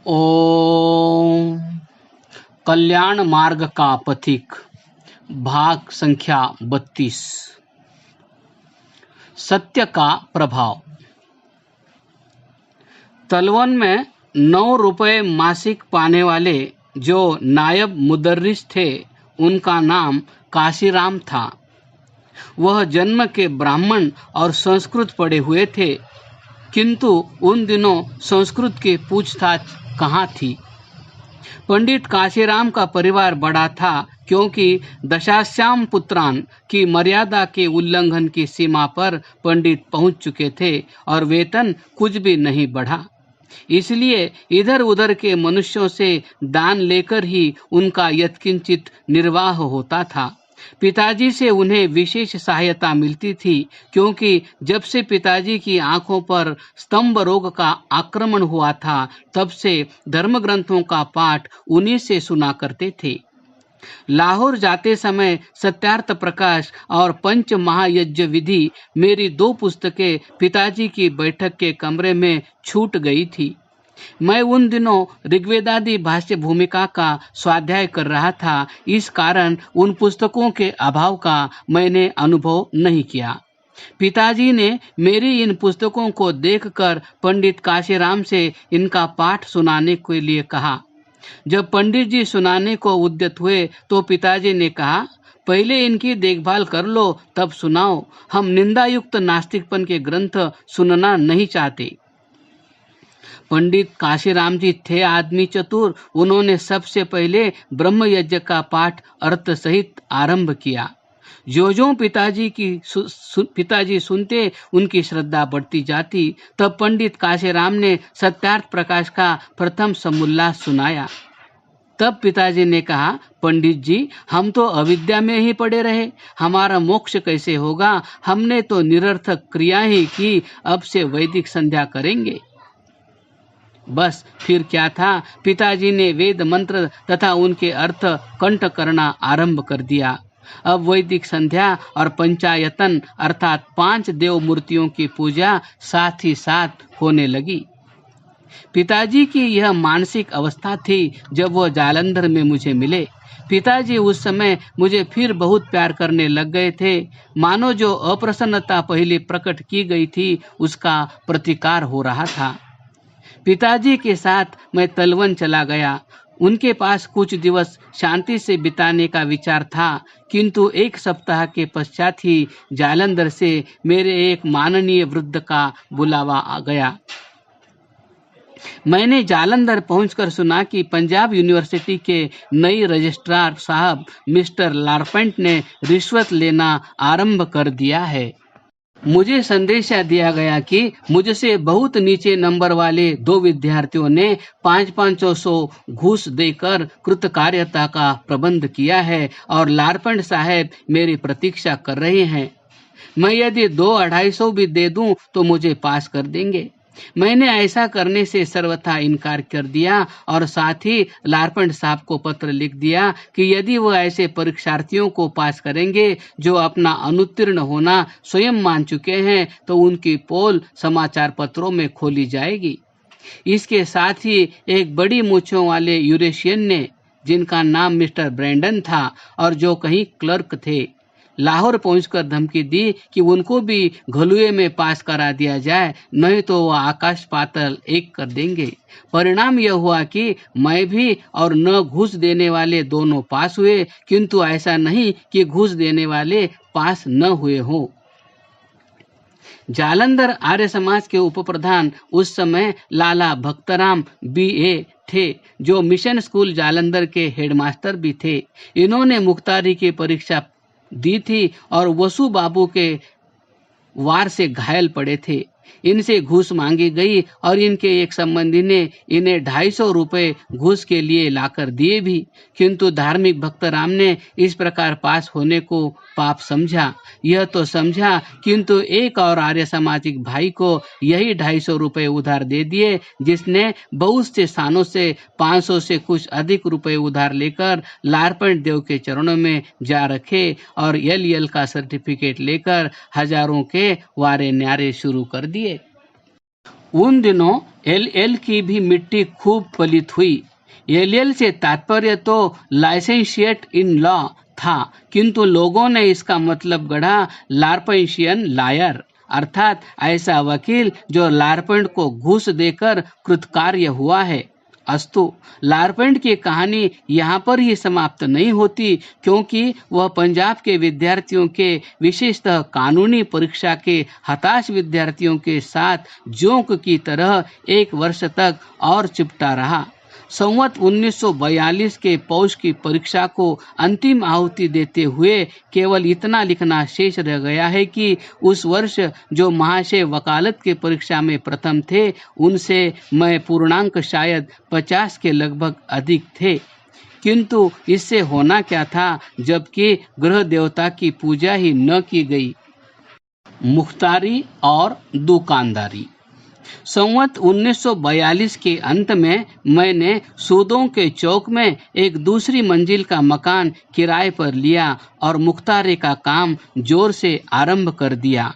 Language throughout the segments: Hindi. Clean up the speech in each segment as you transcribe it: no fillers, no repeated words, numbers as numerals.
ओम कल्याण मार्ग का पथिक भाग संख्या 32 सत्य का प्रभाव। तलवन में 9 रुपए मासिक पाने वाले जो नायब मुदर्रिस थे, उनका नाम काशीराम था। वह जन्म के ब्राह्मण और संस्कृत पढ़े हुए थे, किंतु उन दिनों संस्कृत की पूछताछ कहाँ थी। पंडित काशीराम का परिवार बड़ा था, क्योंकि दशाश्याम पुत्रान की मर्यादा के उल्लंघन की सीमा पर पंडित पहुंच चुके थे और वेतन कुछ भी नहीं बढ़ा। इसलिए इधर उधर के मनुष्यों से दान लेकर ही उनका यत्किंचित निर्वाह होता था। पिताजी से उन्हें विशेष सहायता मिलती थी, क्योंकि जब से पिताजी की आंखों पर स्तंभ रोग का आक्रमण हुआ था, तब से धर्म ग्रंथों का पाठ उन्हीं से सुना करते थे। लाहौर जाते समय सत्यार्थ प्रकाश और पंच महायज्ञ विधि मेरी 2 पुस्तकें पिताजी की बैठक के कमरे में छूट गई थी। मैं उन दिनों ऋग्वेदादि भाष्य भूमिका का स्वाध्याय कर रहा था, इस कारण उन पुस्तकों के अभाव का मैंने अनुभव नहीं किया। पिताजी ने मेरी इन पुस्तकों को देखकर पंडित काशीराम से इनका पाठ सुनाने के लिए कहा। जब पंडित जी सुनाने को उद्यत हुए तो पिताजी ने कहा, पहले इनकी देखभाल कर लो, तब सुनाओ। हम निंदायुक्त नास्तिकपन के ग्रंथ सुनना नहीं चाहते। पंडित काशीराम जी थे आदमी चतुर। उन्होंने सबसे पहले ब्रह्म यज्ञ का पाठ अर्थ सहित आरंभ किया। जो पिताजी सुनते उनकी श्रद्धा बढ़ती जाती। तब पंडित काशीराम ने सत्यार्थ प्रकाश का प्रथम समुल्लास सुनाया। तब पिताजी ने कहा, पंडित जी, हम तो अविद्या में ही पड़े रहे, हमारा मोक्ष कैसे होगा? हमने तो निरर्थक क्रिया ही की, अब से वैदिक संध्या करेंगे। बस फिर क्या था, पिताजी ने वेद मंत्र तथा उनके अर्थ कंठ करना आरंभ कर दिया। अब वैदिक संध्या और पंचायतन अर्थात 5 देव मूर्तियों की पूजा साथ ही साथ होने लगी। पिताजी की यह मानसिक अवस्था थी जब वह जालंधर में मुझे मिले। पिताजी उस समय मुझे फिर बहुत प्यार करने लग गए थे, मानो जो अप्रसन्नता पहले प्रकट की गई थी उसका प्रतिकार हो रहा था। पिताजी के साथ मैं तलवन चला गया। उनके पास कुछ दिवस शांति से बिताने का विचार था, किंतु 1 सप्ताह के पश्चात ही जालंधर से मेरे एक माननीय वृद्ध का बुलावा आ गया। मैंने जालंधर पहुंचकर सुना कि पंजाब यूनिवर्सिटी के नई रजिस्ट्रार साहब मिस्टर लारपेंट ने रिश्वत लेना आरंभ कर दिया है। मुझे संदेशा दिया गया कि मुझसे बहुत नीचे नंबर वाले 2 विद्यार्थियों ने 500-500 घूस देकर कृतकार्यता का प्रबंध किया है और लारपेंट साहब मेरी प्रतीक्षा कर रहे हैं। मैं यदि 200-250 भी दे दूं तो मुझे पास कर देंगे। मैंने ऐसा करने से सर्वथा इनकार कर दिया और साथ ही लारपेंट साहब को पत्र लिख दिया कि यदि वह ऐसे परीक्षार्थियों को पास करेंगे जो अपना अनुत्तीर्ण होना स्वयं मान चुके हैं, तो उनकी पोल समाचार पत्रों में खोली जाएगी। इसके साथ ही एक बड़ी मूंछों वाले यूरेशियन ने, जिनका नाम मिस्टर ब्रैंडन था और जो कहीं क्लर्क थे, लाहौर पहुंचकर धमकी दी कि उनको भी घलुए में पास करा दिया जाए, नहीं तो वह आकाश पाताल एक कर देंगे। परिणाम यह हुआ कि मैं भी और न घूस देने वाले दोनों पास हुए, किंतु ऐसा नहीं कि घूस देने वाले पास न हुए हों। जालंधर आर्य समाज के उपप्रधान उस समय लाला भक्तराम BA थे, जो मिशन स्कूल जालंधर के हेडमास्टर भी थे। इन्होंने मुख्तारी की परीक्षा दी थी और वसु बाबू के वार से घायल पड़े थे। इनसे घूस मांगी गई और इनके एक संबंधी ने इन्हें 250 रुपए घूस के लिए लाकर दिए भी, किंतु धार्मिक भक्तराम ने इस प्रकार पास होने को पाप समझा। यह तो समझा, किंतु एक और आर्य सामाजिक भाई को यही 250 रुपए उधार दे दिए, जिसने बहुत से स्थानों से 500 से कुछ अधिक रुपए उधार लेकर लारपेंट देव के चरणों में जा रखे और LL का सर्टिफिकेट लेकर हजारों के वारे न्यारे शुरू कर दिए। उन दिनों एलएल की भी मिट्टी खूब पलित हुई। एलएल से तात्पर्य तो लाइसेंशिएट इन लॉ था, किंतु लोगों ने इसका मतलब गढ़ा लार्पेंशियन लायर, अर्थात ऐसा वकील जो लार्पेंट को घूस देकर कृतकार्य हुआ है। अस्तु, लार्पेंट की कहानी यहाँ पर ही समाप्त नहीं होती, क्योंकि वह पंजाब के विद्यार्थियों के, विशेषतः कानूनी परीक्षा के हताश विद्यार्थियों के साथ जोंक की तरह एक वर्ष तक और चिपटा रहा। संवत 1942 के पौष की परीक्षा को अंतिम आहुति देते हुए केवल इतना लिखना शेष रह गया है कि उस वर्ष जो महाशय वकालत की परीक्षा में प्रथम थे, उनसे मैं पूर्णांक शायद 50 के लगभग अधिक थे। किंतु इससे होना क्या था, जबकि ग्रह देवता की पूजा ही न की गई। मुख्तारी और दुकानदारी। संवत 1942 के अंत में मैंने सूदों के चौक में एक दूसरी मंजिल का मकान किराए पर लिया और मुख्तारी का काम जोर से आरंभ कर दिया।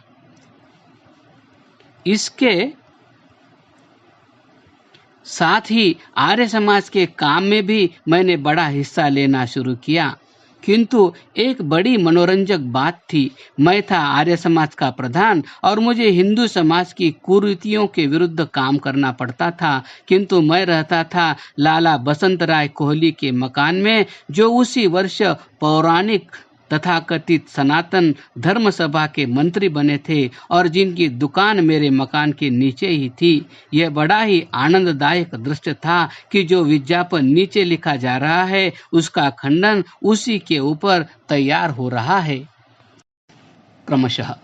इसके साथ ही आर्य समाज के काम में भी मैंने बड़ा हिस्सा लेना शुरू किया। किंतु एक बड़ी मनोरंजक बात थी, मैं था आर्य समाज का प्रधान और मुझे हिंदू समाज की कुरीतियों के विरुद्ध काम करना पड़ता था, किंतु मैं रहता था लाला बसंत राय कोहली के मकान में, जो उसी वर्ष पौराणिक तथाकथित सनातन धर्म सभा के मंत्री बने थे और जिनकी दुकान मेरे मकान के नीचे ही थी। यह बड़ा ही आनंददायक दृश्य था कि जो विज्ञापन नीचे लिखा जा रहा है, उसका खंडन उसी के ऊपर तैयार हो रहा है। क्रमशः